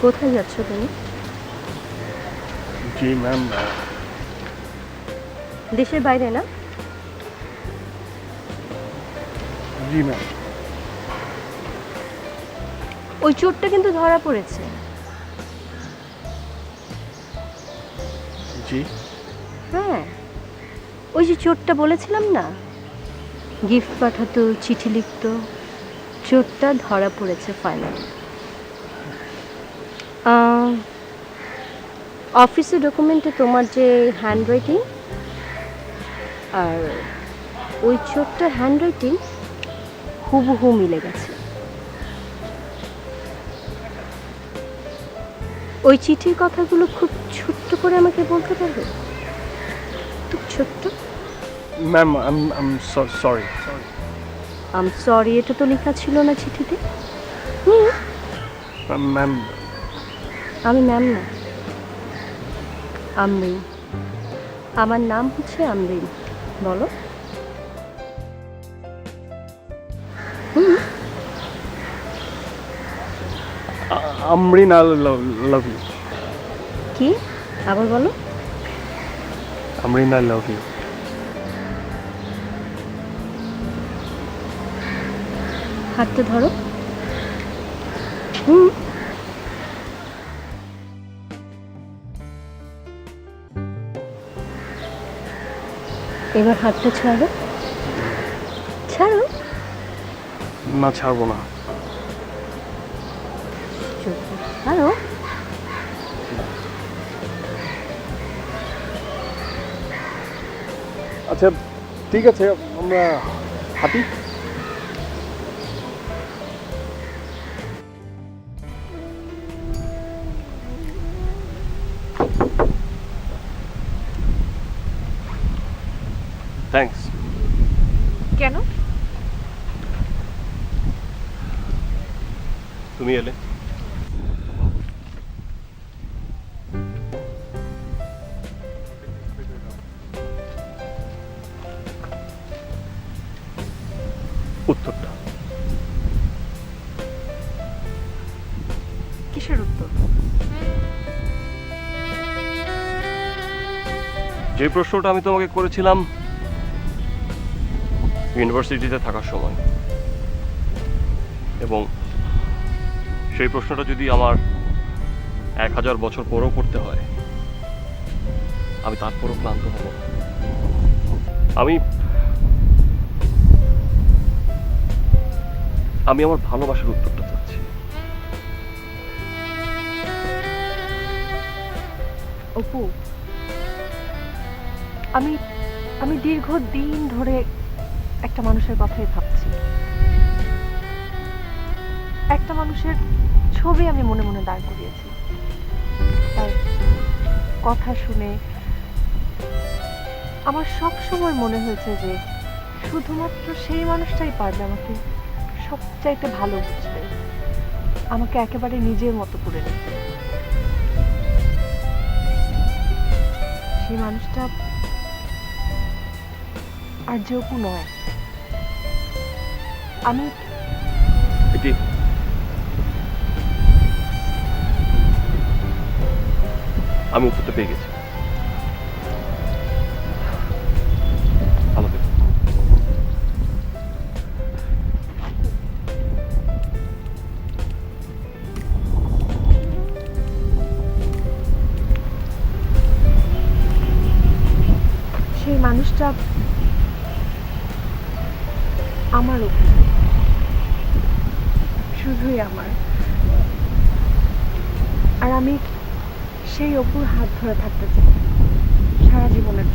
কোথায় যাচ্ছ তুমি? জি ম্যাম। দেশের বাইরে না? জি ম্যাম। ওই চোরটা কিন্তু ধরা পড়েছে। জি। হ্যাঁ, ওই যে চোরটা বলেছিলাম না, গিফট পাঠাতো, চিঠি লিখতো, চোরটা ধরা পড়েছে ফাইনালি। অফিসের ডকুমেন্টে তোমার যে হ্যান্ডরাইটিং আর ওই চোরটার হ্যান্ডরাইটিং হুবহু মিলে গেছে। ওই চিঠির কথাগুলো খুব ছোট্ট করে আমাকে বলতে পারবে? খুব ছোট্ট। ম্যাম আম সরি। আম সরি এটা তো লেখা ছিল না চিঠিতে। ম্যাম আমি ম্যাম না, আমরিন। আমার নাম হচ্ছে আমরিন। বলো। Amreen, I love you. কি? আবার বলো। Amreen, I love you. হাতটা ধরো। এবার হাতটা ছাড়ো। ছাড়ো। না, ছাড়বো না। ছাড়ো। আচ্ছা ঠিক আছে, আমরা হাঁটি। থ্যাঙ্কস। কেন? তুমি এলে। উত্তরটা কিসের উত্তর? যে প্রশ্নটা আমি তোমাকে করেছিলাম ইউনিভার্সিটিতে থাকার সময়, এবং সেই প্রশ্নটা যদি আমার 1000 বছর পরেও করতে হয়, আমি তারপরও ক্লান্ত হব। আমি আমার ভালোবাসার উত্তরটা চাচ্ছি। অপু, আমি আমি দীর্ঘদিন ধরে একটা মানুষের কথাই ভাবছি। একটা মানুষের ছবি আমি মনে মনে দাঁড় করিয়েছি। তার কথা শুনে আমার সব সময় মনে হয়েছে যে শুধুমাত্র সেই মানুষটাই পারবে আমাকে সবচাইতে ভালো বুঝতে, আমাকে একেবারে নিজের মতো করে নিতে। সেই মানুষটা আর যে অপু নয়। আমি উত্তরটা পেয়ে গেছি। আমাকে সেই মানুষটা আমার অপু, শুধুই আমার। আর আমি সেই অপুর হাত ধরে থাকতে চাই সারা জীবনের